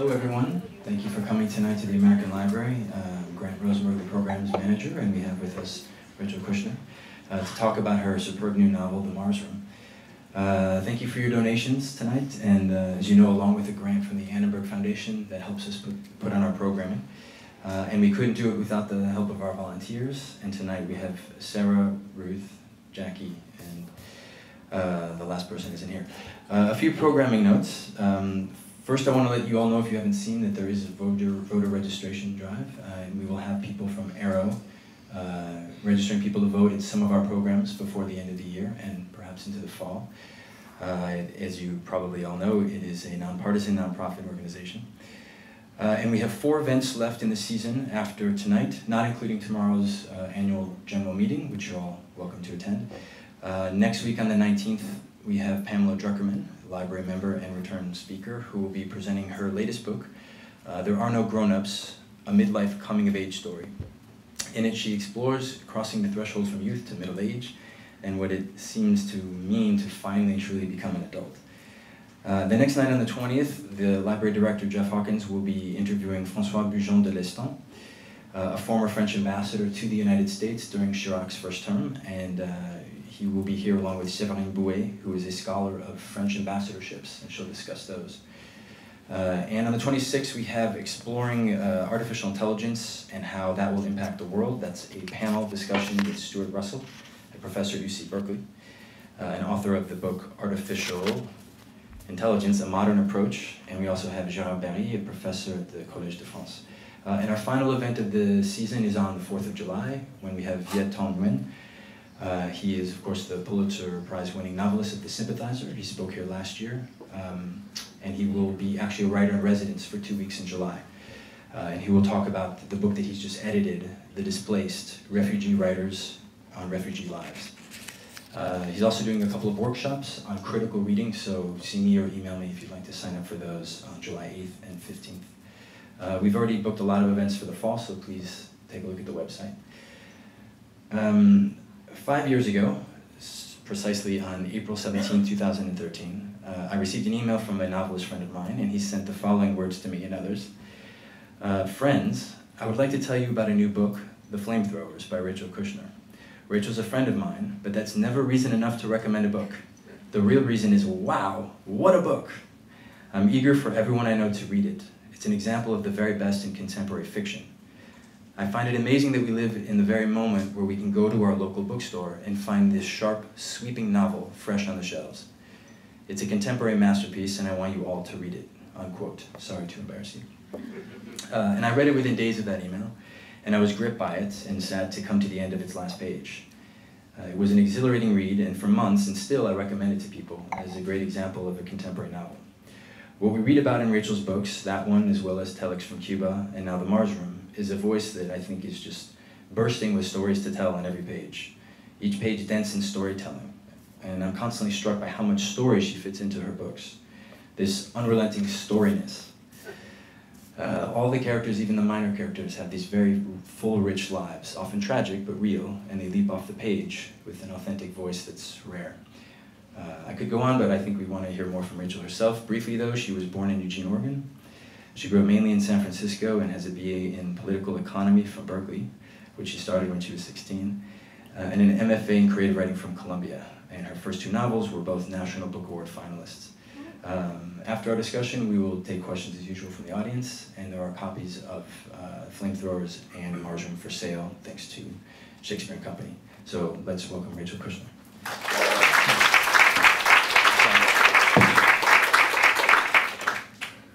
Hello everyone, thank you for coming tonight to the American Library. I'm Grant Rosenberg, the Programs Manager, and we have with us Rachel Kushner to talk about her superb new novel, The Mars Room. Thank you for your donations tonight, and as you know, along with a grant from the Annenberg Foundation that helps us put on our programming. And we couldn't do it without the help of our volunteers, and tonight we have Sarah, Ruth, Jackie, and the last person isn't here. A few programming notes. First, I want to let you all know, if you haven't seen, that there is a voter registration drive. And we will have people from Arrow registering people to vote in some of our programs before the end of the year and perhaps into the fall. As you probably all know, it is a nonpartisan, nonprofit organization. And we have 4 events left in the season after tonight, not including tomorrow's annual general meeting, which you're all welcome to attend. Next week on the 19th, we have Pamela Druckerman, library member and return speaker, who will be presenting her latest book, There Are No Grown-Ups, a Midlife Coming-of-Age Story. In it, she explores crossing the thresholds from youth to middle age and what it seems to mean to finally and truly become an adult. The next night on the 20th, the library director, Jeff Hawkins, will be interviewing François Bujon de Leston, a former French ambassador to the United States during Chirac's first term, and he will be here along with Séverine Bouet, who is a scholar of French ambassadorships, and she'll discuss those. And on the 26th, we have Exploring Artificial Intelligence and How That Will Impact the World. That's a panel discussion with Stuart Russell, a professor at UC Berkeley, and author of the book Artificial Intelligence, A Modern Approach. And we also have Gérard Barry, a professor at the Collège de France. And our final event of the season is on the 4th of July, when we have Viet Thanh Nguyen. He is, of course, the Pulitzer Prize-winning novelist of The Sympathizer. He spoke here last year, and he will be actually a writer-in-residence for 2 weeks in July. And he will talk about the book that he's just edited, The Displaced, Refugee Writers on Refugee Lives. He's also doing a couple of workshops on critical reading, so see me or email me if you'd like to sign up for those on July 8th and 15th. We've already booked a lot of events for the fall, so please take a look at the website. 5 years ago, precisely on April 17, 2013, I received an email from a novelist friend of mine, and he sent the following words to me and others. Friends, I would like to tell you about a new book, The Flamethrowers by Rachel Kushner. Rachel's a friend of mine, but that's never reason enough to recommend a book. The real reason is, wow, what a book! I'm eager for everyone I know to read it. It's an example of the very best in contemporary fiction. I find it amazing that we live in the very moment where we can go to our local bookstore and find this sharp, sweeping novel fresh on the shelves. It's a contemporary masterpiece, and I want you all to read it, unquote. Sorry to embarrass you. And I read it within days of that email, and I was gripped by it and sad to come to the end of its last page. It was an exhilarating read, and for months, and still I recommend it to people as a great example of a contemporary novel. What we read about in Rachel's books, that one as well as Telex from Cuba, and now The Mars Room, is a voice that I think is just bursting with stories to tell on every page. Each page dense in storytelling, and I'm constantly struck by how much story she fits into her books. This unrelenting storyness. All the characters, even the minor characters, have these very full, rich lives, often tragic but real, and they leap off the page with an authentic voice that's rare. I could go on, but I think we want to hear more from Rachel herself. Briefly though, she was born in Eugene, Oregon. She grew up mainly in San Francisco and has a BA in political economy from Berkeley, which she started when she was 16, and an MFA in creative writing from Columbia. And her first 2 novels were both National Book Award finalists. After our discussion, we will take questions as usual from the audience, and there are copies of Flamethrowers and Mars Room for sale, thanks to Shakespeare & Company. So let's welcome Rachel Kushner.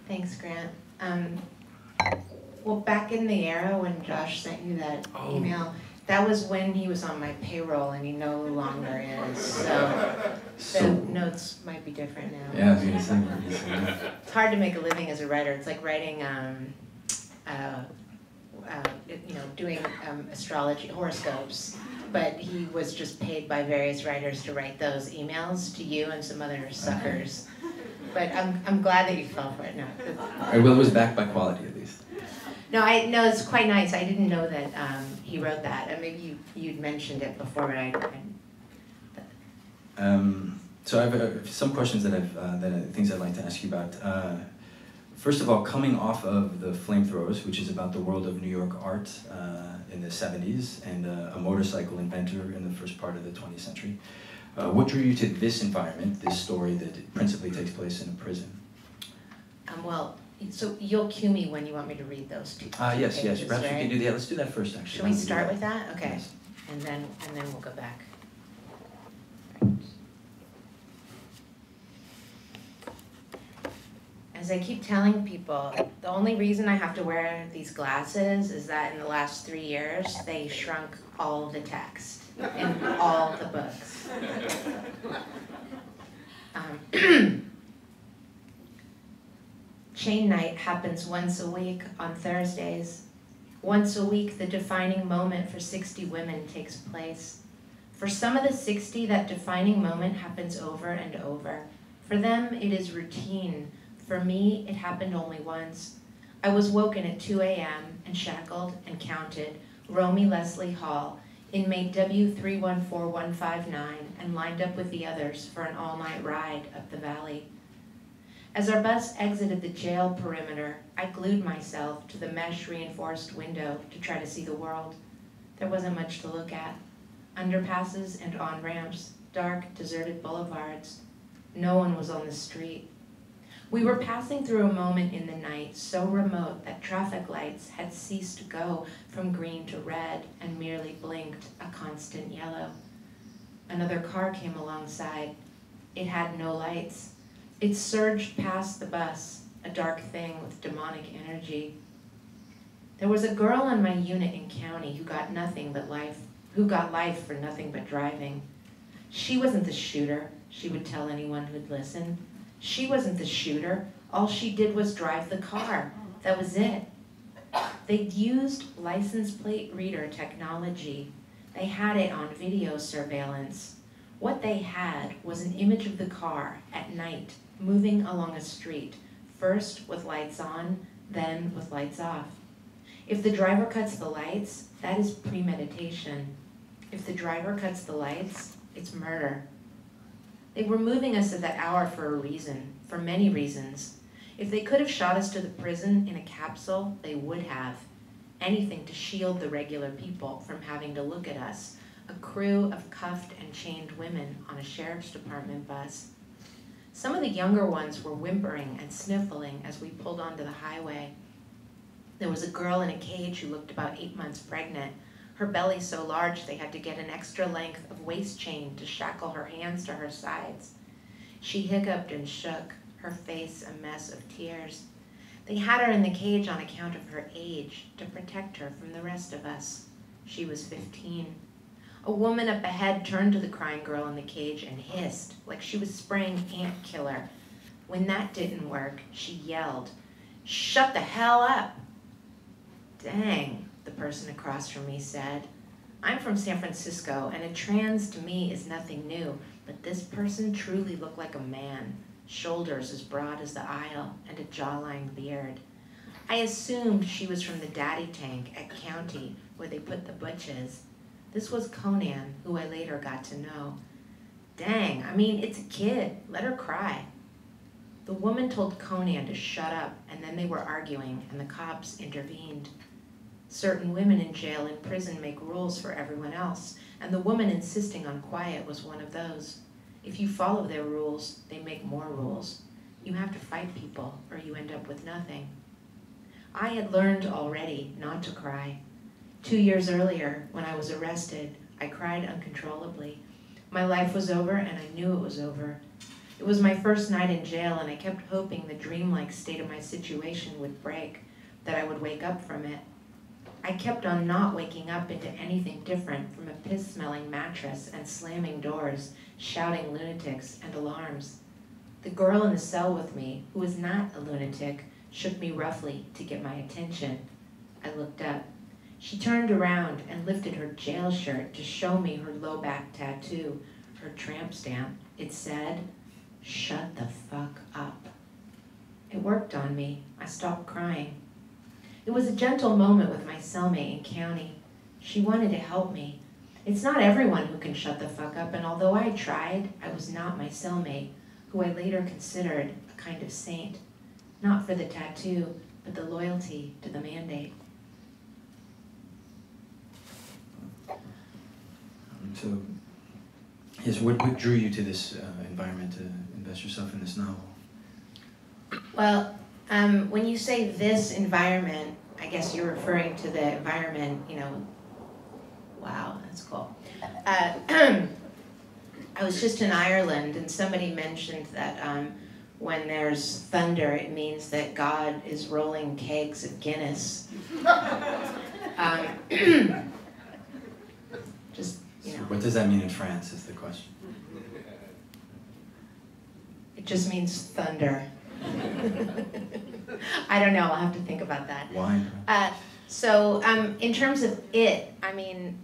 Thanks, Grant. Well, back in the era when Josh sent you that email, that was when he was on my payroll, and he no longer is. So the notes might be different now. Yeah, I was going to say. It's hard to make a living as a writer. It's like writing, doing astrology, horoscopes. But he was just paid by various writers to write those emails to you and some other suckers. But I'm glad that you fell for it. No. Well, it was backed by quality, at least. No, it's quite nice. I didn't know that he wrote that, and maybe you'd mentioned it before, but So I have some questions that things I'd like to ask you about. first of all, coming off of the Flamethrowers, which is about the world of New York art in the 70s, and a motorcycle inventor in the first part of the 20th century. What drew you to this environment, this story that principally takes place in a prison? Well, so you'll cue me when you want me to read those two yes, pages, yes. Perhaps right? we can do that. Let's do that first, actually. Should we start with that? Okay. Yes. And then we'll go back. As I keep telling people, the only reason I have to wear these glasses is that in the last 3 years, they shrunk all the text in all the books. Chain night happens once a week on Thursdays. Once a week, the defining moment for 60 women takes place. For some of the 60, that defining moment happens over and over. For them, it is routine. For me, it happened only once. I was woken at 2 a.m. and shackled and counted Romy Leslie Hall, inmate W314159, and lined up with the others for an all-night ride up the valley. As our bus exited the jail perimeter, I glued myself to the mesh-reinforced window to try to see the world. There wasn't much to look at. Underpasses and on-ramps, dark, deserted boulevards. No one was on the street. We were passing through a moment in the night so remote that traffic lights had ceased to go from green to red and merely blinked a constant yellow. Another car came alongside. It had no lights. It surged past the bus, a dark thing with demonic energy. There was a girl on my unit in county who got life for nothing but driving. She wasn't the shooter, she would tell anyone who'd listen. She wasn't the shooter. All she did was drive the car. That was it. They'd used license plate reader technology. They had it on video surveillance. What they had was an image of the car at night, moving along a street, first with lights on, then with lights off. If the driver cuts the lights, that is premeditation. If the driver cuts the lights, it's murder. They were moving us at that hour for a reason, for many reasons. If they could have shot us to the prison in a capsule, they would have. Anything to shield the regular people from having to look at us, a crew of cuffed and chained women on a sheriff's department bus. Some of the younger ones were whimpering and sniffling as we pulled onto the highway. There was a girl in a cage who looked about 8 months pregnant. Her belly so large they had to get an extra length of waist chain to shackle her hands to her sides. She hiccuped and shook, her face a mess of tears. They had her in the cage on account of her age, to protect her from the rest of us. She was 15. A woman up ahead turned to the crying girl in the cage and hissed, like she was spraying ant killer. When that didn't work, she yelled, "Shut the hell up!" "Dang," the person across from me said. "I'm from San Francisco, and a trans to me is nothing new, but this person truly looked like a man, shoulders as broad as the aisle, and a jawline beard. I assumed she was from the daddy tank at County, where they put the butches. This was Conan, who I later got to know. Dang, I mean, it's a kid. Let her cry." The woman told Conan to shut up, and then they were arguing, and the cops intervened. Certain women in jail and prison make rules for everyone else, and the woman insisting on quiet was one of those. If you follow their rules, they make more rules. You have to fight people, or you end up with nothing. I had learned already not to cry. 2 years earlier, when I was arrested, I cried uncontrollably. My life was over, and I knew it was over. It was my first night in jail, and I kept hoping the dreamlike state of my situation would break, that I would wake up from it. I kept on not waking up into anything different from a piss-smelling mattress and slamming doors, shouting lunatics and alarms. The girl in the cell with me, who was not a lunatic, shook me roughly to get my attention. I looked up. She turned around and lifted her jail shirt to show me her low-back tattoo, her tramp stamp. It said, "Shut the fuck up." It worked on me. I stopped crying. It was a gentle moment with my cellmate in County. She wanted to help me. It's not everyone who can shut the fuck up, and although I tried, I was not my cellmate, who I later considered a kind of saint. not for the tattoo, but the loyalty to the mandate. So, yes, what drew you to this environment to invest yourself in this novel? Well, when you say this environment, I guess you're referring to the environment, you know, wow, that's cool. I was just in Ireland and somebody mentioned that when there's thunder, it means that God is rolling kegs of Guinness. Just, you know. What does that mean in France is the question. It just means thunder. I don't know, I'll have to think about that. Why? So in terms of it, I mean,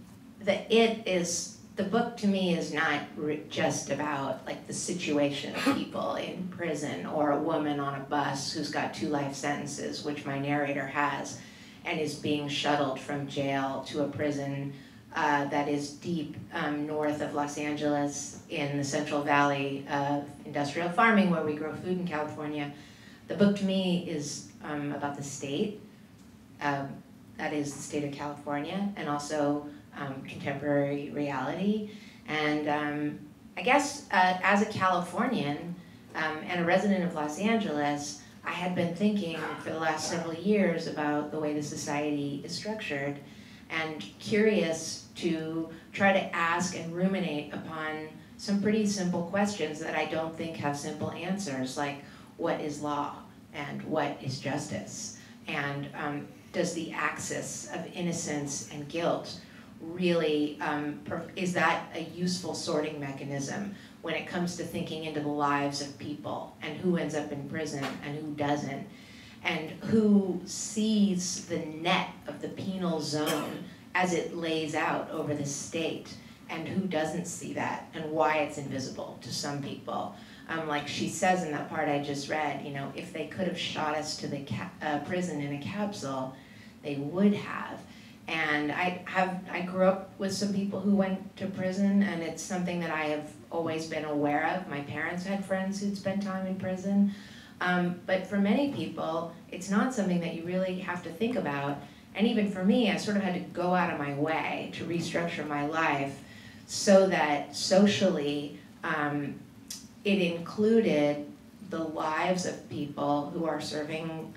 the book to me is not just about like the situation of people in prison or a woman on a bus who's got 2 life sentences, which my narrator has, and is being shuttled from jail to a prison that is deep north of Los Angeles in the Central Valley of industrial farming where we grow food in California. The book to me is about the state, that is the state of California, and also contemporary reality. And I guess as a Californian and a resident of Los Angeles, I had been thinking for the last several years about the way the society is structured and curious to try to ask and ruminate upon some pretty simple questions that I don't think have simple answers, like what is law and what is justice? And does the axis of innocence and guilt really, is that a useful sorting mechanism when it comes to thinking into the lives of people and who ends up in prison and who doesn't, and who sees the net of the penal zone as it lays out over the state, and who doesn't see that, and why it's invisible to some people. Like she says in that part I just read, you know, if they could have shot us to the prison in a capsule, they would have. And I grew up with some people who went to prison, and it's something that I have always been aware of. My parents had friends who'd spent time in prison. But for many people, it's not something that you really have to think about. And even for me, I sort of had to go out of my way to restructure my life so that socially it included the lives of people who are serving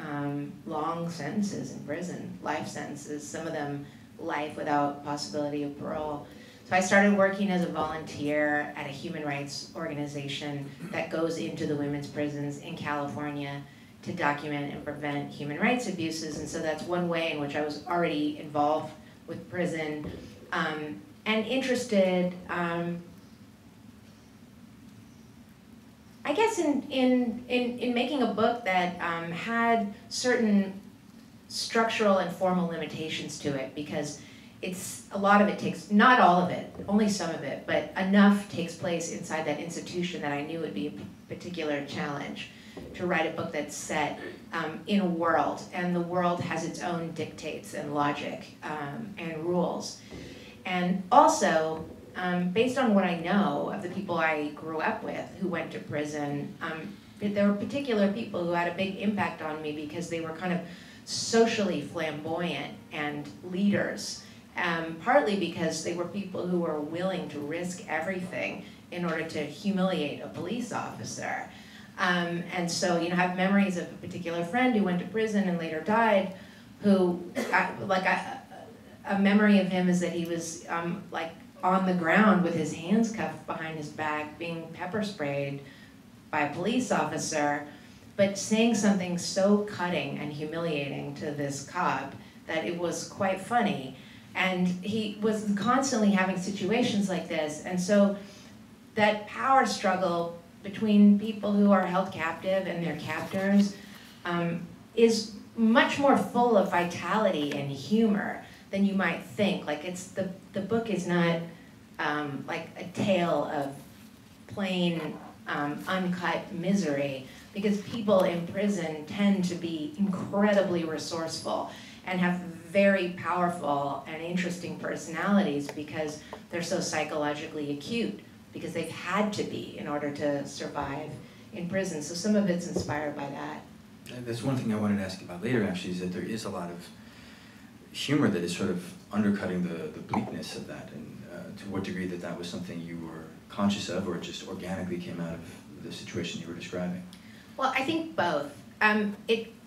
long sentences in prison, life sentences, some of them life without possibility of parole. So I started working as a volunteer at a human rights organization that goes into the women's prisons in California to document and prevent human rights abuses. And so that's one way in which I was already involved with prison and interested, I guess in making a book that had certain structural and formal limitations to it, because a lot of it takes, not all of it, only some of it, but enough takes place inside that institution that I knew would be a particular challenge to write a book that's set in a world, and the world has its own dictates and logic and rules. And also, based on what I know of the people I grew up with who went to prison, there were particular people who had a big impact on me because they were kind of socially flamboyant and leaders, partly because they were people who were willing to risk everything in order to humiliate a police officer. And so, you know, I have memories of a particular friend who went to prison and later died, who, a memory of him is that he was like on the ground with his hands cuffed behind his back, being pepper sprayed by a police officer, but saying something so cutting and humiliating to this cop that it was quite funny. And he was constantly having situations like this. And so that power struggle between people who are held captive and their captors is much more full of vitality and humor than you might think. Like the book is not like a tale of plain uncut misery, because people in prison tend to be incredibly resourceful and have very powerful and interesting personalities because they're so psychologically acute, because they've had to be in order to survive in prison. So some of it's inspired by that. That's one thing I wanted to ask you about later, actually, is that there is a lot of humor that is sort of undercutting the bleakness of that, and to what degree that was something you were conscious of, or just organically came out of the situation you were describing? Well, I think both.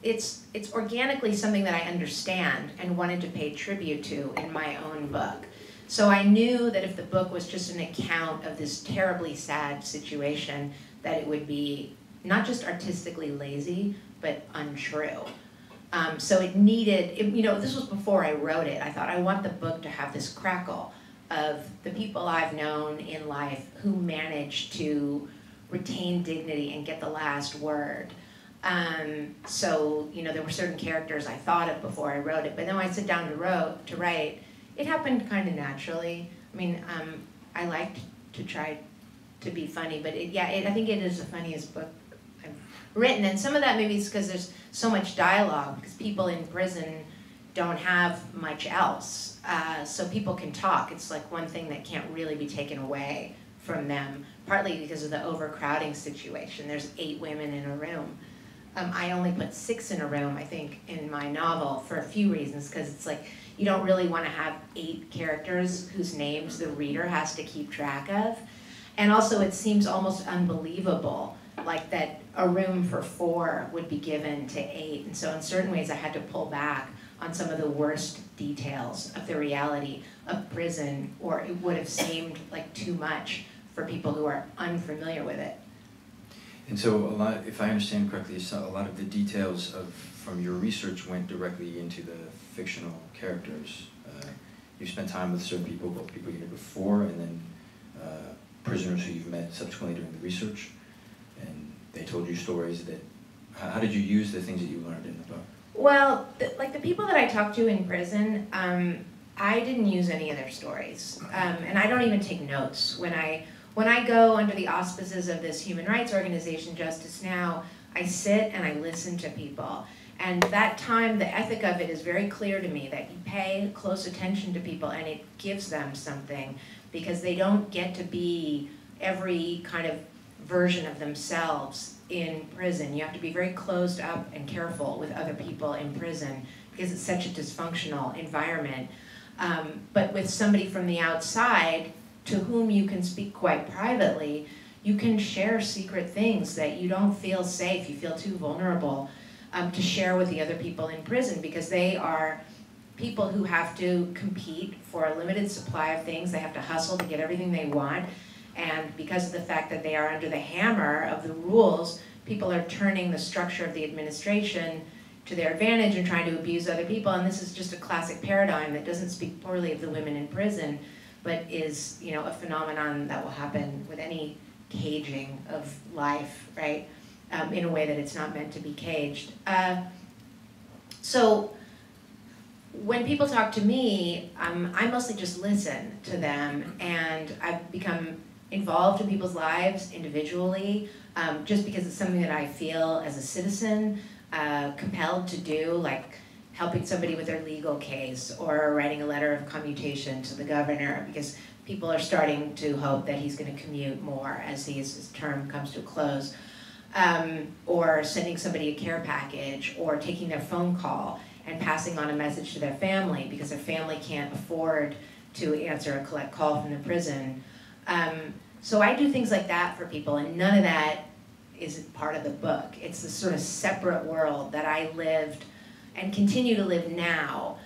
It's organically something that I understand and wanted to pay tribute to in my own book. So I knew that if the book was just an account of this terribly sad situation, that it would be not just artistically lazy, but untrue. So it needed, this was before I wrote it. I thought I want the book to have this crackle of the people I've known in life who managed to retain dignity and get the last word. So there were certain characters I thought of before I wrote it, but then when I sit down to write, it happened kind of naturally. I mean, I liked to try to be funny, but I think it is the funniest book I've written, and some of that maybe is because there's so much dialogue, because people in prison don't have much else, so people can talk. It's like one thing that can't really be taken away from them, partly because of the overcrowding situation. There's 8 women in a room. I only put 6 in a room, I think, in my novel for a few reasons, because it's like you don't really want to have 8 characters whose names the reader has to keep track of. And also it seems almost unbelievable, like that a room for 4 would be given to 8. And so in certain ways I had to pull back on some of the worst details of the reality of prison, or it would have seemed like too much for people who are unfamiliar with it. And so if I understand correctly, a lot of the details from your research went directly into the fictional characters. You spent time with certain people, both people you knew before and then prisoners who you've met subsequently during the research, and they told you stories that, how did you use the things that you learned in the book? Well, the people that I talked to in prison, I didn't use any of their stories, and I don't even take notes. When I go under the auspices of this human rights organization, Justice Now, I sit and I listen to people. And that time, the ethic of it is very clear to me, that you pay close attention to people and it gives them something, because they don't get to be every kind of version of themselves in prison. You have to be very closed up and careful with other people in prison because it's such a dysfunctional environment. But with somebody from the outside to whom you can speak quite privately, you can share secret things that you don't feel safe, you feel too vulnerable to share with the other people in prison, because they are people who have to compete for a limited supply of things. They have to hustle to get everything they want. And because of the fact that they are under the hammer of the rules, people are turning the structure of the administration to their advantage and trying to abuse other people. And this is just a classic paradigm that doesn't speak poorly of the women in prison, but is, a phenomenon that will happen with any caging of life, right? In a way that it's not meant to be caged. So when people talk to me, I mostly just listen to them, and I've become involved in people's lives individually, just because it's something that I feel as a citizen compelled to do, like helping somebody with their legal case, or writing a letter of commutation to the governor, because people are starting to hope that he's going to commute more as his term comes to a close, or sending somebody a care package, or taking their phone call and passing on a message to their family because their family can't afford to answer a collect call from the prison. So I do things like that for people, and none of that is part of the book. It's this sort of separate world that I lived and continue to live now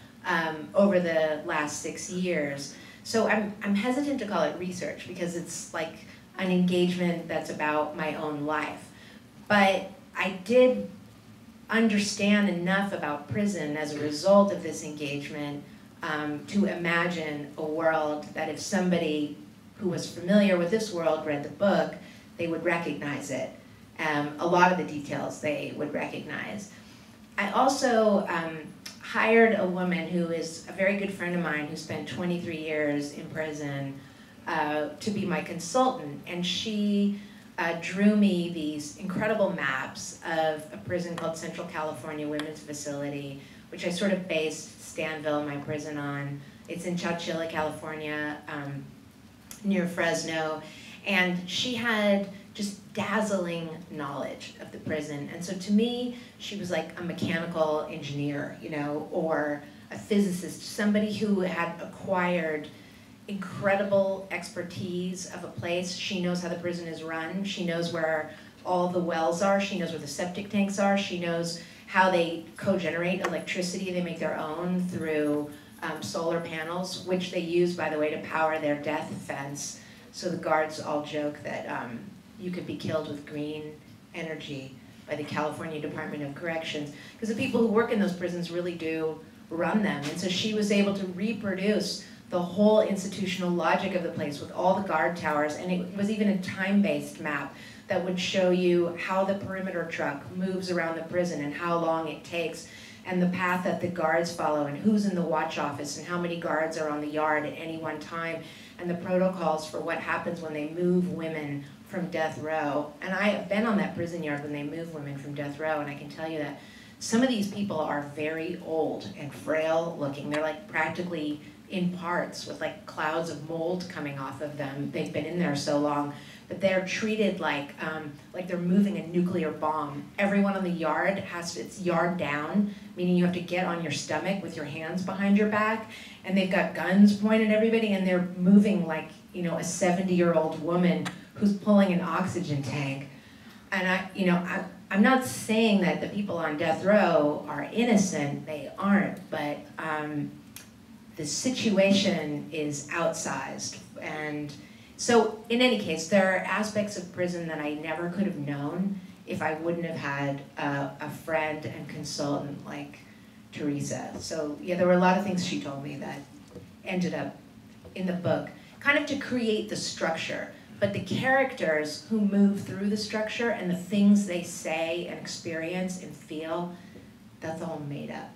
over the last 6 years. So I'm hesitant to call it research, because it's like an engagement that's about my own life. But I did understand enough about prison as a result of this engagement to imagine a world that if somebody who was familiar with this world read the book, they would recognize it. A lot of the details they would recognize. I also hired a woman who is a very good friend of mine who spent 23 years in prison to be my consultant, and she drew me these incredible maps of a prison called Central California Women's Facility, which I sort of based Stanville, my prison, on. It's in Chowchilla, California, near Fresno. And she had just dazzling knowledge of the prison. And so to me, she was like a mechanical engineer, you know, or a physicist, somebody who had acquired incredible expertise of a place. She knows how the prison is run. She knows where all the wells are. She knows where the septic tanks are. She knows how they co-generate electricity. They make their own through solar panels, which they use, by the way, to power their death fence. So the guards all joke that you could be killed with green energy by the California Department of Corrections, because the people who work in those prisons really do run them. And so she was able to reproduce the whole institutional logic of the place with all the guard towers, and it was even a time-based map that would show you how the perimeter truck moves around the prison and how long it takes, and the path that the guards follow, and who's in the watch office, and how many guards are on the yard at any one time, and the protocols for what happens when they move women from death row. And I have been on that prison yard when they move women from death row, and I can tell you that some of these people are very old and frail looking. They're like practically in parts with like clouds of mold coming off of them. They've been in there so long, but they're treated like they're moving a nuclear bomb. Everyone on the yard it's yard down, meaning you have to get on your stomach with your hands behind your back, and they've got guns pointed at everybody, and they're moving like, you know, a 70-year-old woman who's pulling an oxygen tank. And I'm not saying that the people on death row are innocent, they aren't, but the situation is outsized. And so in any case, there are aspects of prison that I never could have known if I wouldn't have had a friend and consultant like Teresa. So yeah, there were a lot of things she told me that ended up in the book, kind of to create the structure. But the characters who move through the structure and the things they say and experience and feel, that's all made up.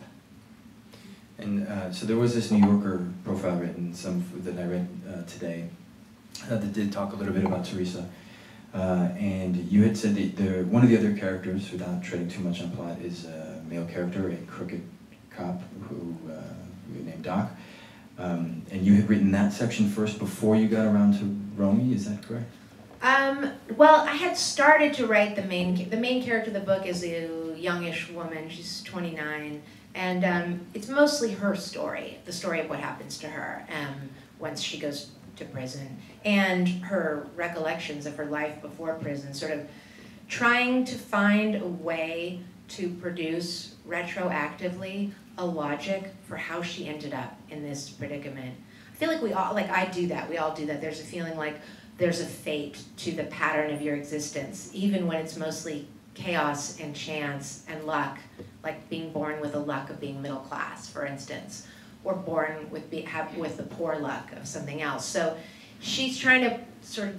And so there was this New Yorker profile written, that I read today, that did talk a little bit about Teresa. And you had said that one of the other characters, without treading too much on plot, is a male character, a crooked cop who named Doc. And you had written that section first before you got around to Romy, is that correct? Well, I had started to write the main character of the book is a youngish woman. She's 29. And it's mostly her story, the story of what happens to her once she goes to prison, and her recollections of her life before prison, sort of trying to find a way to produce retroactively a logic for how she ended up in this predicament. I feel like we all, like I do that, we all do that. There's a feeling like there's a fate to the pattern of your existence, even when it's mostly chaos and chance and luck, like being born with the luck of being middle class, for instance, or born with the poor luck of something else. So she's trying to sort of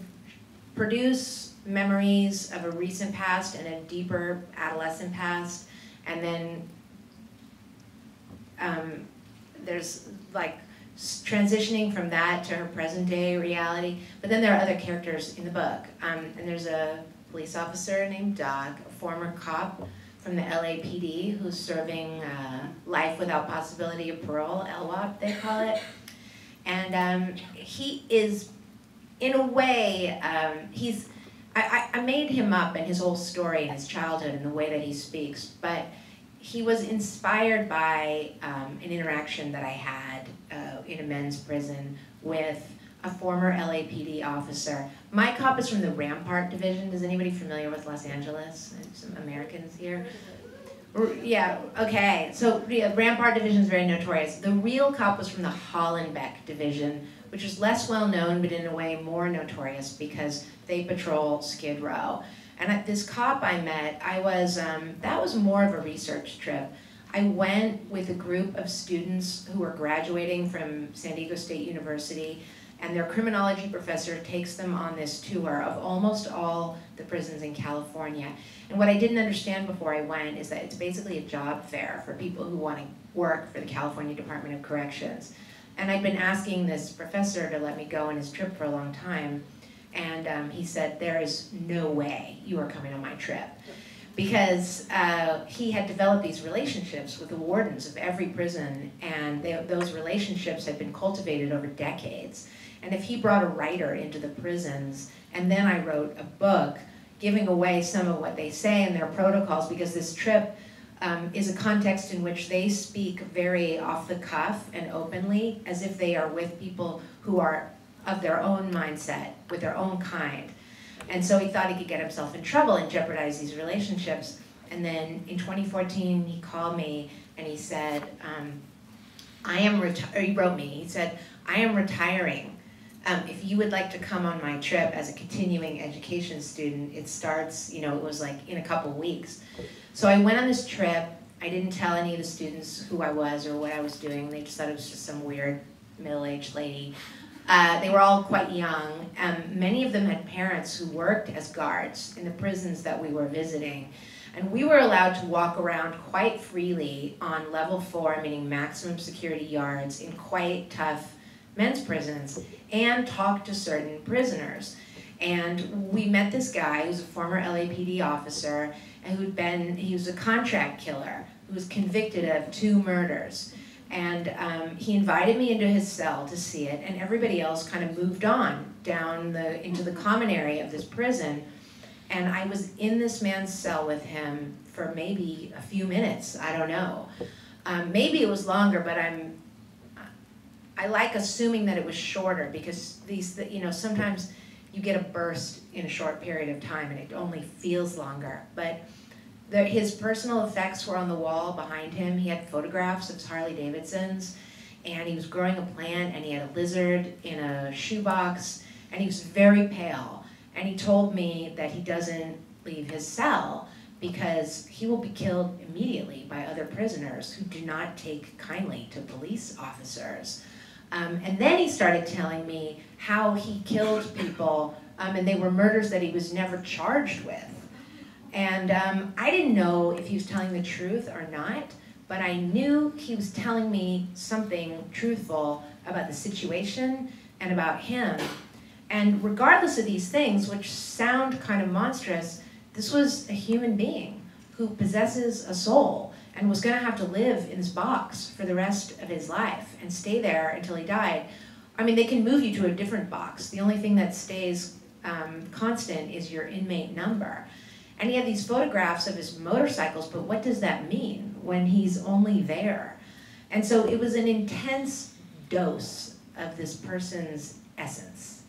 produce memories of a recent past and a deeper adolescent past, and then there's like transitioning from that to her present day reality. But then there are other characters in the book, and there's a police officer named Doc, a former cop from the LAPD who's serving life without possibility of parole, LWOP they call it. And he is, in a way, I made him up and his whole story and his childhood and the way that he speaks, but he was inspired by an interaction that I had in a men's prison with a former LAPD officer. My cop is from the Rampart Division. Is anybody familiar with Los Angeles? Some Americans here? Yeah, okay. So yeah, Rampart Division is very notorious. The real cop was from the Hollenbeck Division, which is less well known, but in a way more notorious because they patrol Skid Row. And this cop I met, that was more of a research trip. I went with a group of students who were graduating from San Diego State University, and their criminology professor takes them on this tour of almost all the prisons in California. And what I didn't understand before I went is that it's basically a job fair for people who want to work for the California Department of Corrections. And I'd been asking this professor to let me go on his trip for a long time, and he said, there is no way you are coming on my trip. Because he had developed these relationships with the wardens of every prison, and those relationships had been cultivated over decades. And if he brought a writer into the prisons, and then I wrote a book giving away some of what they say in their protocols, because this trip is a context in which they speak very off the cuff and openly, as if they are with people who are of their own mindset, with their own kind. And so he thought he could get himself in trouble and jeopardize these relationships. And then in 2014, he called me and he said, he wrote me, he said, "I am retiring. If you would like to come on my trip as a continuing education student, it starts, it was like in a couple weeks." So I went on this trip. I didn't tell any of the students who I was or what I was doing. They just thought it was just some weird middle-aged lady. They were all quite young. Many of them had parents who worked as guards in the prisons that we were visiting. And we were allowed to walk around quite freely on level 4, meaning maximum security yards, in quite tough men's prisons, and talk to certain prisoners. And we met this guy who's a former LAPD officer, and he was a contract killer who was convicted of 2 murders. And he invited me into his cell to see it, and everybody else kind of moved on down into the common area of this prison. And I was in this man's cell with him for maybe a few minutes, I don't know. Maybe it was longer, but I like assuming that it was shorter, because sometimes you get a burst in a short period of time and it only feels longer. But his personal effects were on the wall behind him. He had photographs of his Harley Davidsons, and he was growing a plant, and he had a lizard in a shoebox, and he was very pale. And he told me that he doesn't leave his cell because he will be killed immediately by other prisoners who do not take kindly to police officers. And then he started telling me how he killed people, and they were murders that he was never charged with. And I didn't know if he was telling the truth or not, but I knew he was telling me something truthful about the situation and about him. And regardless of these things, which sound kind of monstrous, this was a human being who possesses a soul and was going to have to live in this box for the rest of his life and stay there until he died. I mean, they can move you to a different box. The only thing that stays constant is your inmate number. And he had these photographs of his motorcycles, but what does that mean when he's only there? And so it was an intense dose of this person's essence.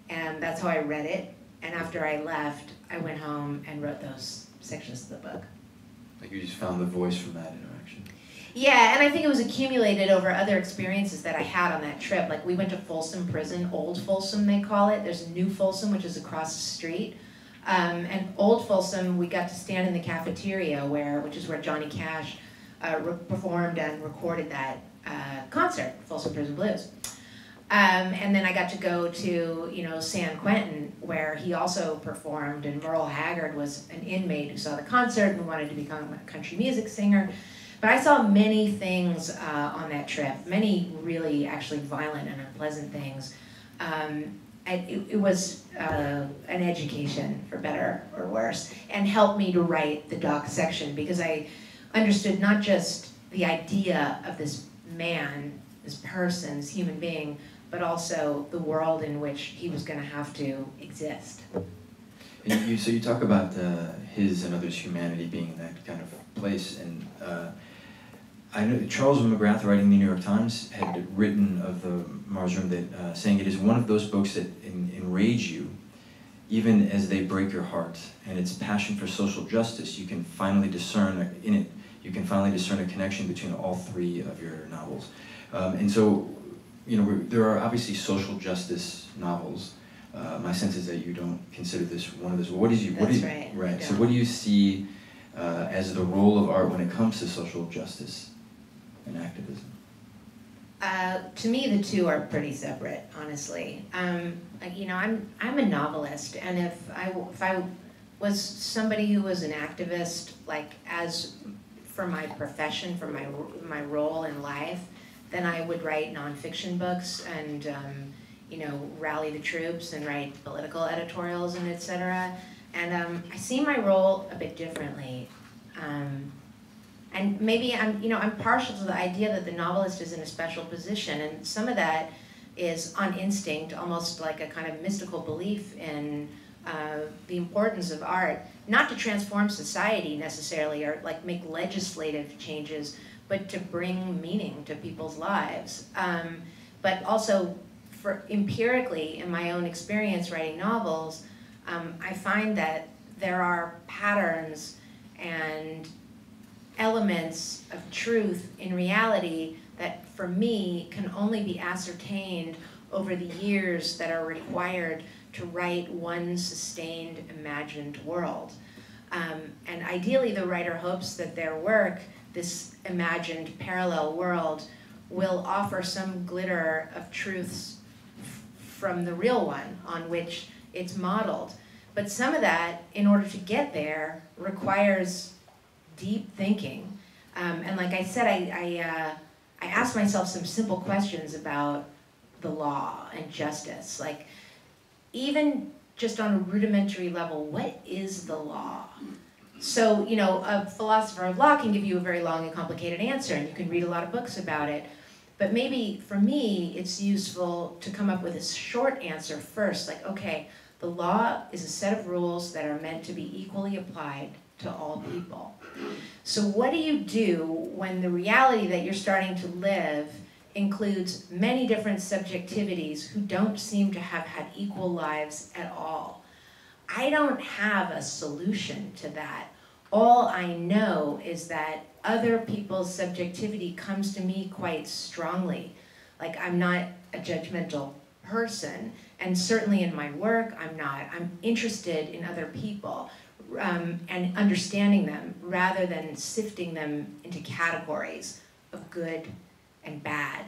And that's how I read it. And after I left, I went home and wrote those sections of the book. Like you just found the voice from that interaction. Yeah, and I think it was accumulated over other experiences that I had on that trip. Like we went to Folsom Prison, Old Folsom they call it. There's New Folsom, which is across the street. And Old Folsom, we got to stand in the cafeteria, which is where Johnny Cash performed and recorded that concert, Folsom Prison Blues. And then I got to go to, San Quentin, where he also performed, and Merle Haggard was an inmate who saw the concert and wanted to become a country music singer. But I saw many things on that trip, many really actually violent and unpleasant things. And it was an education, for better or worse, and helped me to write the doc section, because I understood not just the idea of this man, this person, this human being, but also the world in which he was going to have to exist. And so you talk about his and others' humanity being in that kind of place, and I know Charles McGrath, writing the New York Times, had written of the Mars Room that saying it is one of those books that enrage you, even as they break your heart. And its passion for social justice, you can finally discern in it. You can finally discern a connection between all 3 of your novels, and so. There are obviously social justice novels. My sense is that you don't consider this one of those. Right. So what do you see as the role of art when it comes to social justice and activism? To me, the 2 are pretty separate, honestly. I'm a novelist, and if I was somebody who was an activist, like as for my profession, for my role in life, then I would write nonfiction books and, rally the troops and write political editorials and etc. And I see my role a bit differently. And maybe I'm partial to the idea that the novelist is in a special position, and some of that is on instinct, almost like a kind of mystical belief in the importance of art, not to transform society necessarily or like make legislative changes, but to bring meaning to people's lives. But also, for empirically, in my own experience writing novels, I find that there are patterns and elements of truth in reality that, for me, can only be ascertained over the years that are required to write one sustained, imagined world. And ideally, the writer hopes that their work, this imagined parallel world, will offer some glitter of truths from the real one on which it's modeled. But some of that, in order to get there, requires deep thinking. And like I said, I asked myself some simple questions about the law and justice. Like, even just on a rudimentary level, what is the law? So, you know, a philosopher of law can give you a very long and complicated answer, and you can read a lot of books about it. But maybe, for me, it's useful to come up with a short answer first, like, okay, the law is a set of rules that are meant to be equally applied to all people. So what do you do when the reality that you're starting to live includes many different subjectivities who don't seem to have had equal lives at all? I don't have a solution to that. All I know is that other people's subjectivity comes to me quite strongly. Like, I'm not a judgmental person, and certainly in my work, I'm not. I'm interested in other people and understanding them rather than sifting them into categories of good and bad.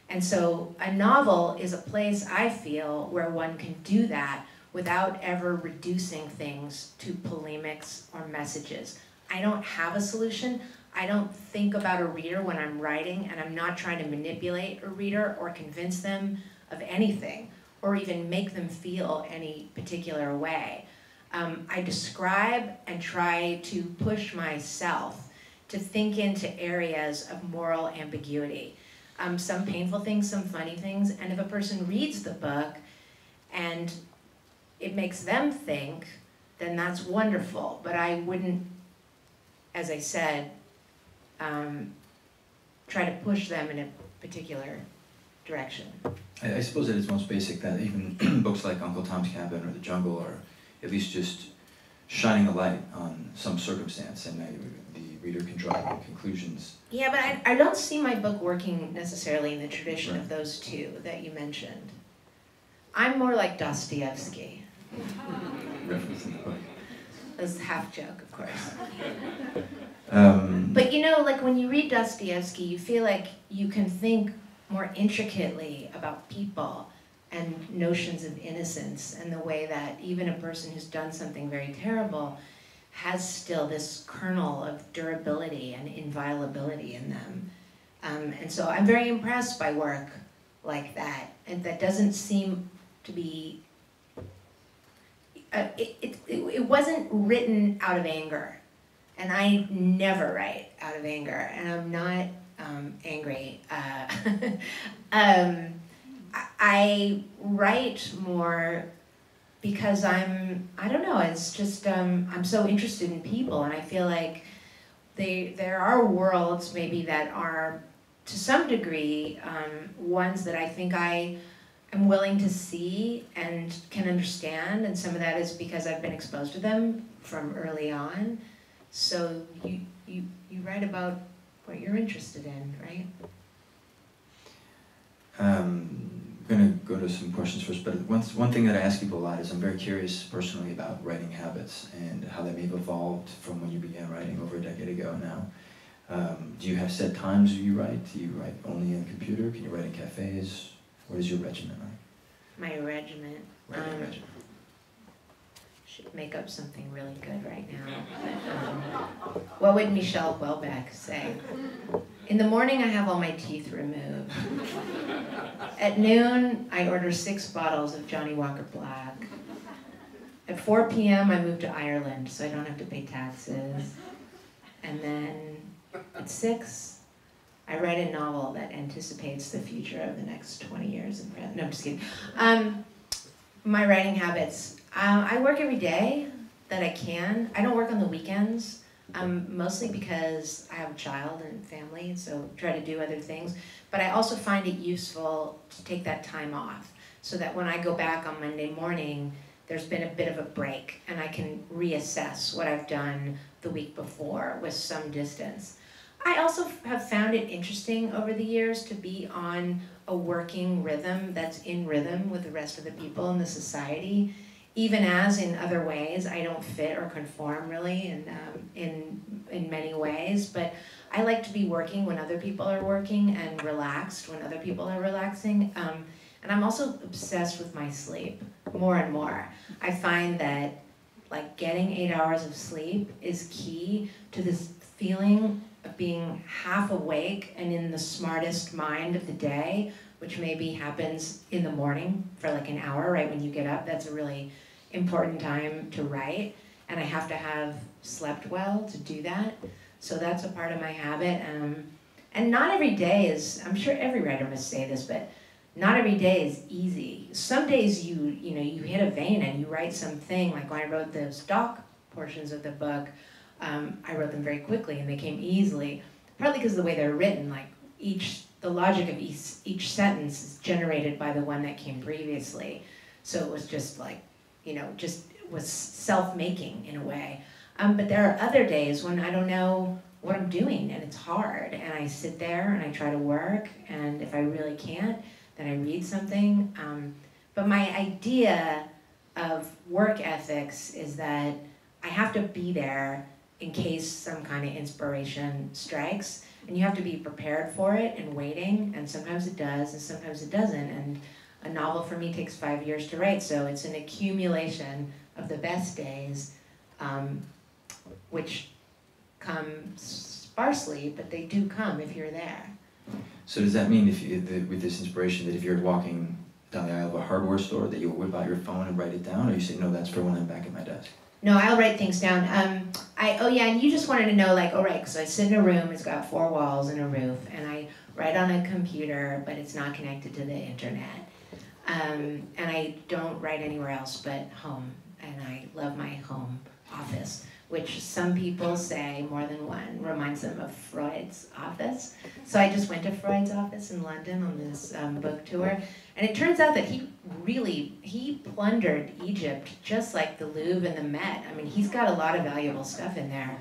And so a novel is a place, I feel, where one can do that without ever reducing things to polemics or messages. I don't have a solution. I don't think about a reader when I'm writing, and I'm not trying to manipulate a reader or convince them of anything, or even make them feel any particular way. I describe and try to push myself to think into areas of moral ambiguity. Some painful things, some funny things, and if a person reads the book and it makes them think, then that's wonderful. But I wouldn't, as I said, try to push them in a particular direction. I suppose at its most basic that even books like Uncle Tom's Cabin or The Jungle are at least just shining a light on some circumstance, and the reader can draw their conclusions. Yeah, but I don't see my book working necessarily in the tradition of those two that you mentioned. I'm more like Dostoevsky. Reference in the book. That's half joke, of course. But you know, like when you read Dostoevsky, you feel like you can think more intricately about people and notions of innocence, and the way that even a person who's done something very terrible has still this kernel of durability and inviolability in them. And so I'm very impressed by work like that, and that doesn't seem to be, it wasn't written out of anger. And I never write out of anger, and I'm not angry. I write more because I don't know, it's just, I'm so interested in people, and I feel like there are worlds maybe that are, to some degree, ones that I think I am willing to see and can understand, and some of that is because I've been exposed to them from early on. So you write about what you're interested in, right? I'm going to go to some questions first, but one thing that I ask people a lot is I'm very curious personally about writing habits and how they may have evolved from when you began writing over a decade ago now. Do you have set times you write? Do you write only on the computer? Can you write in cafes? What is your regimen like? My regiment. Writing regimen. Should make up something really good right now. What would Michelle Houellebecq say? In the morning, I have all my teeth removed. At noon, I order 6 bottles of Johnny Walker Black. At 4 p.m., I move to Ireland, so I don't have to pay taxes. And then at 6, I write a novel that anticipates the future of the next 20 years in France. No, I'm just kidding. My writing habits. I work every day that I can. I don't work on the weekends, mostly because I have a child and family, so try to do other things. But I also find it useful to take that time off so that when I go back on Monday morning, there's been a bit of a break and I can reassess what I've done the week before with some distance. I also have found it interesting over the years to be on a working rhythm that's in rhythm with the rest of the people in the society, even as in other ways I don't fit or conform really in many ways, but I like to be working when other people are working and relaxed when other people are relaxing. And I'm also obsessed with my sleep more and more. I find that like getting 8 hours of sleep is key to this feeling of being half awake and in the smartest mind of the day, which maybe happens in the morning for like an hour, right when you get up. That's a really important time to write, and I have to have slept well to do that. So that's a part of my habit. And not every day is, I'm sure every writer must say this, but not every day is easy. Some days you hit a vein and you write something, like when I wrote the stock portions of the book, I wrote them very quickly and they came easily, partly because of the way they're written, like the logic of each sentence is generated by the one that came previously. So it was just like, just was self-making in a way. But there are other days when I don't know what I'm doing and it's hard, and I sit there and I try to work, and if I really can't, then I read something. But my idea of work ethics is that I have to be there in case some kind of inspiration strikes, and you have to be prepared for it and waiting, and sometimes it does and sometimes it doesn't. And a novel for me takes 5 years to write, so it's an accumulation of the best days, which come sparsely, but they do come if you're there. So does that mean, with this inspiration, that if you're walking down the aisle of a hardware store, that you'll whip out your phone and write it down, or you say, no, that's for when I'm back at my desk? No, I'll write things down. Oh yeah, and you just wanted to know, like, all right, because I sit in a room, it's got 4 walls and a roof, and I write on a computer, but it's not connected to the internet. And I don't write anywhere else but home, and I love my home office, which some people say, more than one, reminds them of Freud's office. So I just went to Freud's office in London on this book tour, and it turns out that he plundered Egypt just like the Louvre and the Met. I mean, he's got a lot of valuable stuff in there.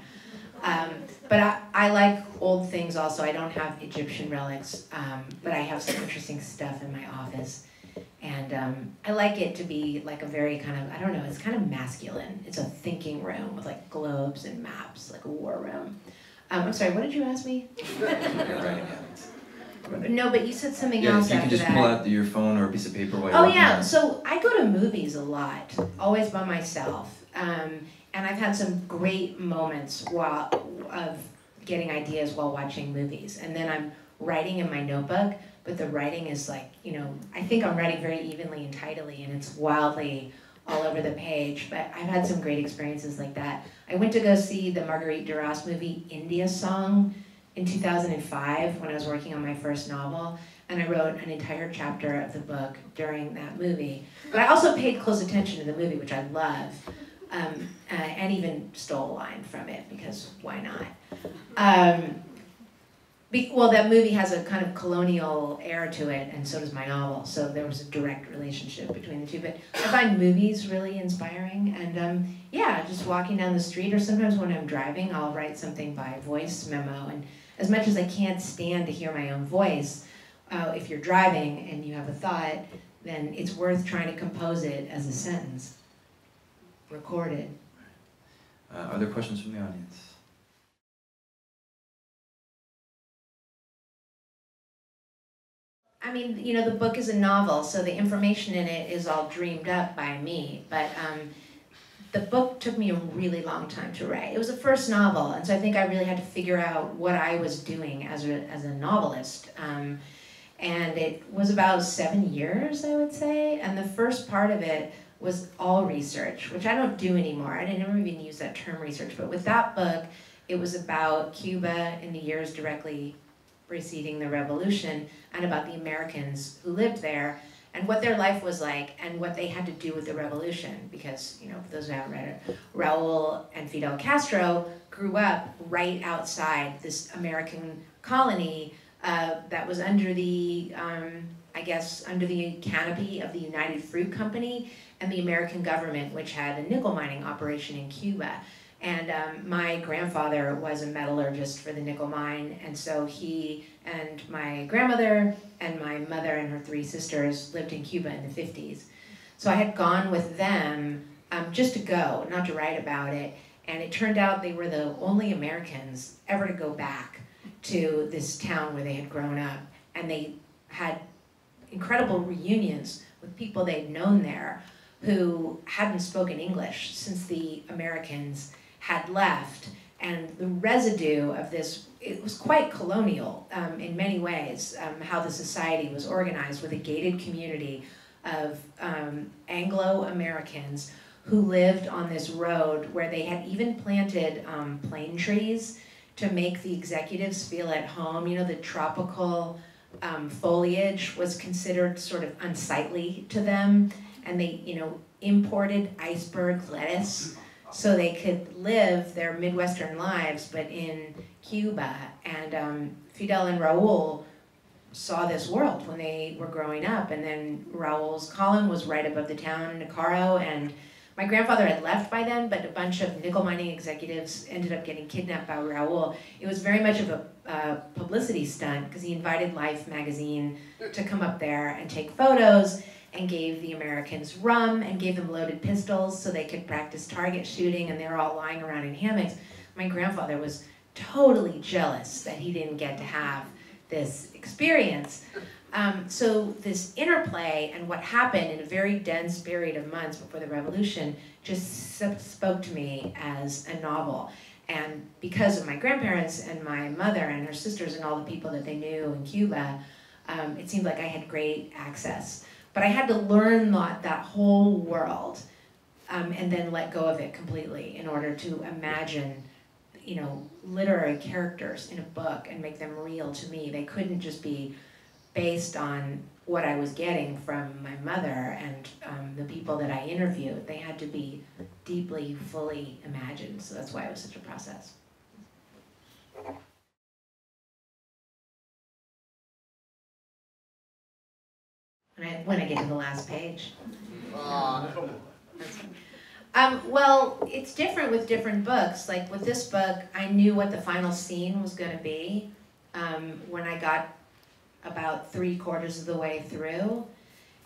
But I like old things also. I don't have Egyptian relics, but I have some interesting stuff in my office. And I like it to be like a very kind of, I don't know, it's kind of masculine. It's a thinking room with like globes and maps, like a war room. I'm sorry, what did you ask me? No, but you said something else after that. You can just pull out your phone or a piece of paper while you're working on it. So I go to movies a lot, always by myself. And I've had some great moments of getting ideas while watching movies. And then I'm writing in my notebook, but the writing is like, I think I'm writing very evenly and tidily, and it's wildly all over the page. But I've had some great experiences like that. I went to go see the Marguerite Duras movie, India Song, in 2005 when I was working on my first novel, and I wrote an entire chapter of the book during that movie. But I also paid close attention to the movie, which I love, and even stole a line from it, because why not? Well, that movie has a kind of colonial air to it, and so does my novel, so there was a direct relationship between the two. But I find movies really inspiring, and yeah, just walking down the street, or sometimes when I'm driving, I'll write something by voice memo. And as much as I can't stand to hear my own voice, if you're driving and you have a thought, then it's worth trying to compose it as a sentence, recorded. Are there questions from the audience? I mean, the book is a novel, so the information in it is all dreamed up by me, but the book took me a really long time to write. It was the first novel, and so I think I really had to figure out what I was doing as a novelist. And it was about 7 years, I would say, and the first part of it was all research, which I don't do anymore. I never even use that term research, but with that book, it was about Cuba in the years directly preceding the revolution and about the Americans who lived there and what their life was like and what they had to do with the revolution. Because, you know, for those who haven't read it, Raul and Fidel Castro grew up right outside this American colony that was under the, I guess, under the canopy of the United Fruit Company and the American government, which had a nickel mining operation in Cuba. And my grandfather was a metallurgist for the nickel mine, and so he and my grandmother and my mother and her 3 sisters lived in Cuba in the 50s. So I had gone with them just to go, not to write about it, and it turned out they were the only Americans ever to go back to this town where they had grown up, and they had incredible reunions with people they'd known there who hadn't spoken English since the Americans had left. And the residue of this, it was quite colonial in many ways, how the society was organized with a gated community of Anglo-Americans who lived on this road where they had even planted plane trees to make the executives feel at home. You know, the tropical foliage was considered sort of unsightly to them, and they, you know, imported iceberg lettuce so they could live their Midwestern lives, but in Cuba. And Fidel and Raul saw this world when they were growing up, and then Raul's column was right above the town in Nicaro, and my grandfather had left by then, but a bunch of nickel mining executives ended up getting kidnapped by Raul. It was very much of a publicity stunt because he invited Life magazine to come up there and take photos, and gave the Americans rum and gave them loaded pistols so they could practice target shooting, and they were all lying around in hammocks. My grandfather was totally jealous that he didn't get to have this experience. So this interplay and what happened in a very dense period of months before the revolution just spoke to me as a novel. And because of my grandparents and my mother and her sisters and all the people that they knew in Cuba, it seemed like I had great access. But I had to learn that whole world and then let go of it completely in order to imagine, you know, literary characters in a book and make them real to me. They couldn't just be based on what I was getting from my mother and the people that I interviewed. They had to be deeply, fully imagined. So that's why it was such a process. When I get to the last page. Well, it's different with different books. Like with this book, I knew what the final scene was going to be when I got about 3/4 of the way through.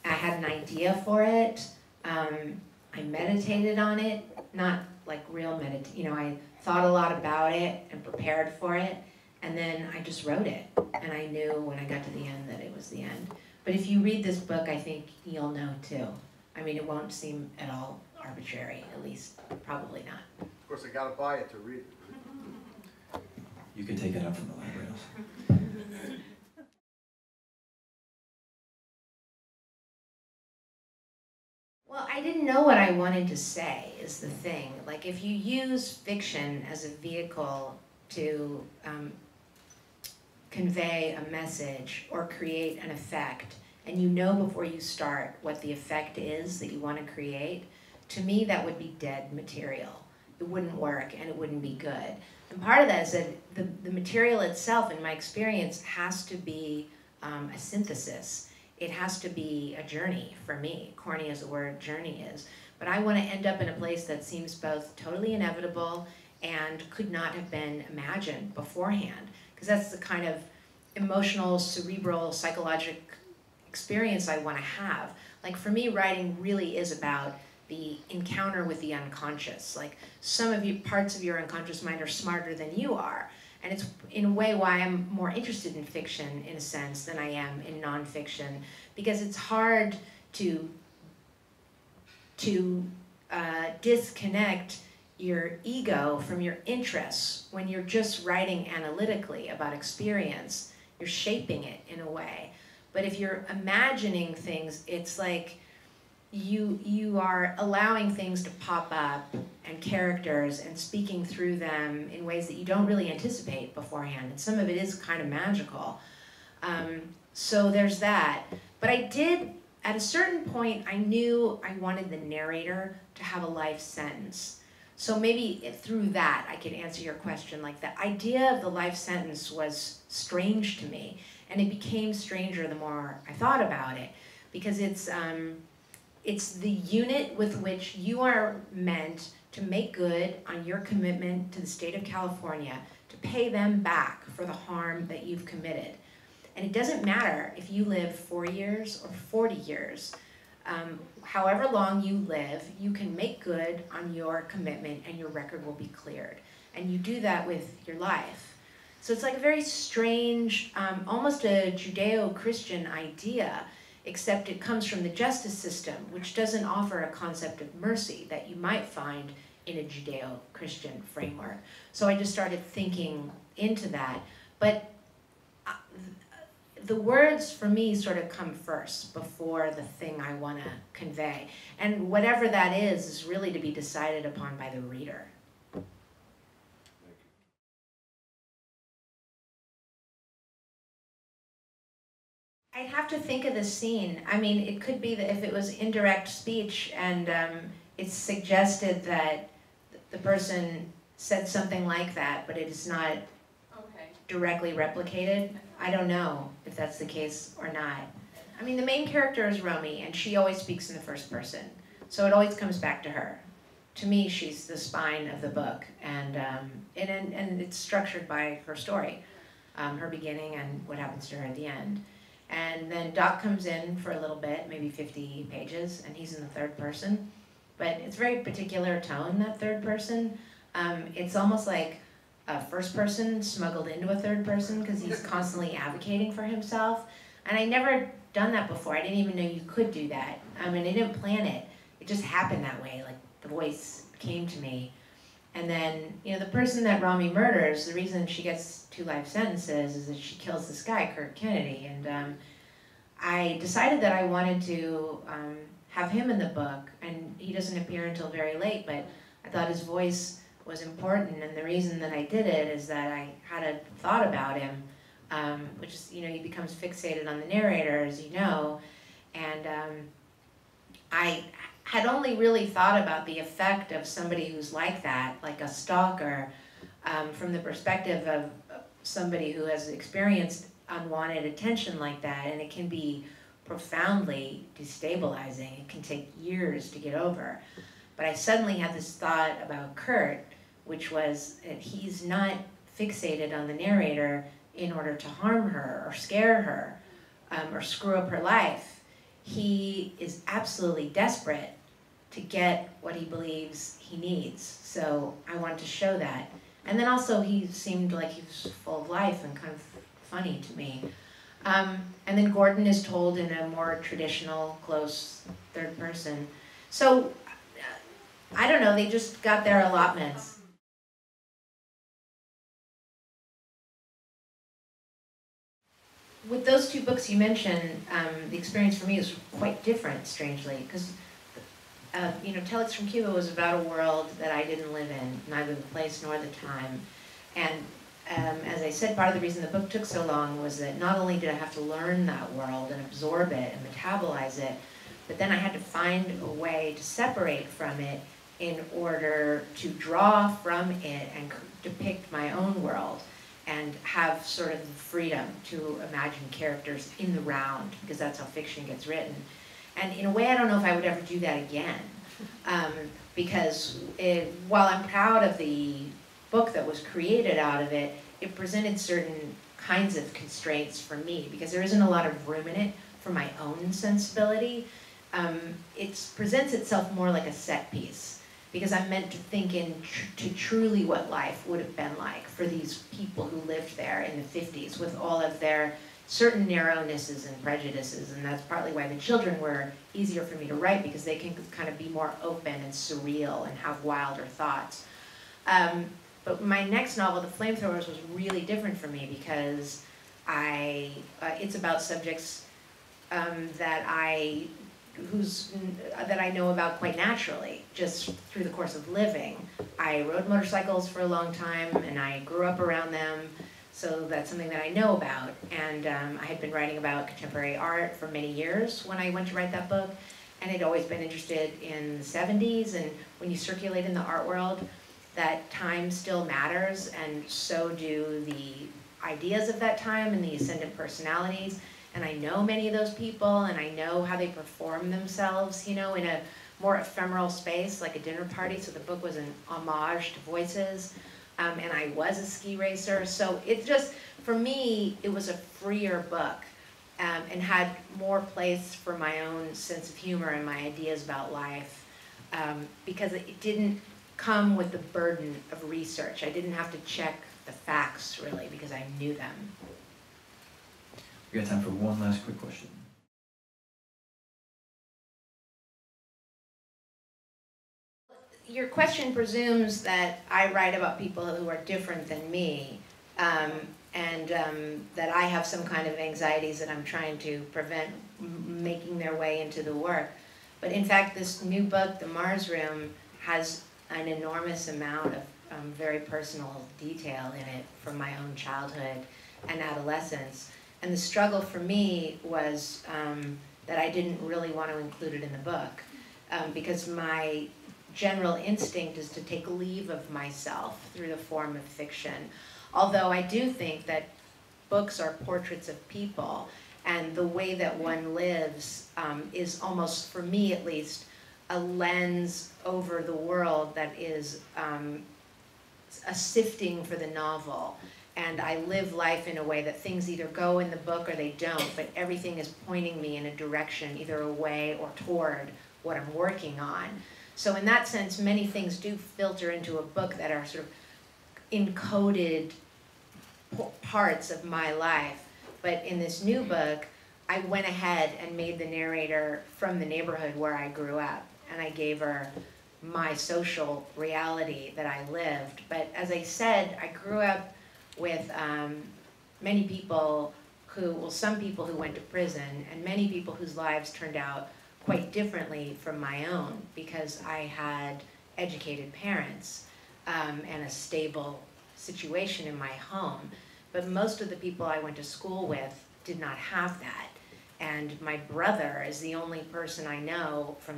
I had an idea for it. I meditated on it, not like real you know, I thought a lot about it and prepared for it, and then I just wrote it. And I knew when I got to the end that it was the end. But if you read this book, I think you'll know too. I mean, it won't seem at all arbitrary, at least probably not. Of course, I gotta buy it to read it. You can take it up from the library also. Well, I didn't know what I wanted to say is the thing. Like if you use fiction as a vehicle to convey a message or create an effect, and you know before you start what the effect is that you want to create, to me that would be dead material. It wouldn't work and it wouldn't be good. And part of that is that the material itself, in my experience, has to be a synthesis. It has to be a journey for me, corny as the word journey is. But I want to end up in a place that seems both totally inevitable and could not have been imagined beforehand. Because that's the kind of emotional, cerebral, psychological experience I want to have. Like for me, writing really is about the encounter with the unconscious. Like some of you, parts of your unconscious mind are smarter than you are. And it's in a way why I'm more interested in fiction in a sense than I am in nonfiction, because it's hard to disconnect your ego from your interests. When you're just writing analytically about experience, you're shaping it in a way. But if you're imagining things, it's like you are allowing things to pop up and characters and speaking through them in ways that you don't really anticipate beforehand. And some of it is kind of magical. So there's that. But I did, at a certain point, I knew I wanted the narrator to have a life sentence. So maybe through that I could answer your question. Like, the idea of the life sentence was strange to me. And it became stranger the more I thought about it. Because it's the unit with which you are meant to make good on your commitment to the state of California, to pay them back for the harm that you've committed. And it doesn't matter if you live 4 years or 40 years. However long you live, you can make good on your commitment and your record will be cleared. And you do that with your life. So it's like a very strange, almost a Judeo-Christian idea, except it comes from the justice system, which doesn't offer a concept of mercy that you might find in a Judeo-Christian framework. So I just started thinking into that. But the words for me sort of come first before the thing I want to convey. And whatever that is really to be decided upon by the reader. I'd have to think of the scene. I mean, it could be that if it was indirect speech and it's suggested that the person said something like that, but it is not directly replicated. I don't know if that's the case or not. I mean, the main character is Romy, and she always speaks in the first person. So it always comes back to her. To me, she's the spine of the book, and it's structured by her story, her beginning and what happens to her at the end. And then Doc comes in for a little bit, maybe 50 pages, and he's in the third person. But it's a very particular tone, that third person. It's almost like a first person smuggled into a third person because he's constantly advocating for himself. And I never done that before. I didn't even know you could do that. I mean, I didn't plan it. It just happened that way. Like, the voice came to me. And then, you know, the person that Romy murders, the reason she gets 2 life sentences is that she kills this guy, Kirk Kennedy. And I decided that I wanted to have him in the book. And he doesn't appear until very late, but I thought his voice was important. And the reason that I did it is that I had a thought about him, which is, you know, he becomes fixated on the narrator, as you know. And I had only really thought about the effect of somebody who's like that, like a stalker, from the perspective of somebody who has experienced unwanted attention like that, and it can be profoundly destabilizing. It can take years to get over. But I suddenly had this thought about Kurt, which was that he's not fixated on the narrator in order to harm her or scare her or screw up her life. He is absolutely desperate to get what he believes he needs. So I wanted to show that. And then also he seemed like he was full of life and kind of funny to me. And then Gordon is told in a more traditional, close third person. So I don't know, they just got their allotments. With those 2 books you mentioned, the experience for me is quite different, strangely, because you know, Telex from Cuba was about a world that I didn't live in, neither the place nor the time. And as I said, part of the reason the book took so long was that not only did I have to learn that world and absorb it and metabolize it, but then I had to find a way to separate from it in order to draw from it and depict my own world and have sort of the freedom to imagine characters in the round, because that's how fiction gets written. And in a way, I don't know if I would ever do that again, because while I'm proud of the book that was created out of it, it presented certain kinds of constraints for me, because there isn't a lot of room in it for my own sensibility. It presents itself more like a set piece, because I'm meant to think to truly what life would have been like for these people who lived there in the 50s with all of their certain narrownesses and prejudices, and that's partly why the children were easier for me to write, because they can kind of be more open and surreal and have wilder thoughts. But my next novel, The Flamethrowers, was really different for me, because it's about subjects that I that I know about quite naturally, just through the course of living. I rode motorcycles for a long time, and I grew up around them, so that's something that I know about. And I had been writing about contemporary art for many years when I went to write that book, and I'd always been interested in the 70s, and when you circulate in the art world, that time still matters, and so do the ideas of that time and the ascendant personalities. And I know many of those people, and I know how they perform themselves, in a more ephemeral space, like a dinner party. So the book was an homage to voices, and I was a ski racer. So it just, for me, it was a freer book, and had more place for my own sense of humor and my ideas about life, because it didn't come with the burden of research. I didn't have to check the facts, really, because I knew them. We got time for one last quick question. Your question presumes that I write about people who are different than me, and that I have some kind of anxieties that I'm trying to prevent making their way into the work. But in fact, this new book, The Mars Room, has an enormous amount of very personal detail in it from my own childhood and adolescence. And the struggle for me was that I didn't really want to include it in the book, because my general instinct is to take leave of myself through the form of fiction. Although I do think that books are portraits of people, and the way that one lives is almost, for me at least, a lens over the world that is a sifting for the novel. And I live life in a way that things either go in the book or they don't, but everything is pointing me in a direction, either away or toward what I'm working on. So in that sense, many things do filter into a book that are sort of encoded parts of my life. But in this new book, I went ahead and made the narrator from the neighborhood where I grew up, and I gave her my social reality that I lived. But as I said, I grew up with many people some people who went to prison, and many people whose lives turned out quite differently from my own, because I had educated parents and a stable situation in my home. But most of the people I went to school with did not have that. And my brother is the only person I know from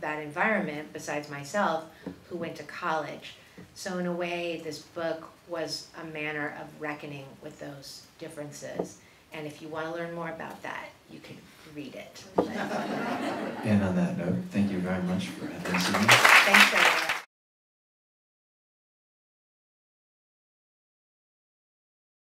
that environment, besides myself, who went to college. So in a way, this book was a manner of reckoning with those differences. And if you want to learn more about that, you can read it. And on that note, thank you very much for having us. Thanks, everyone.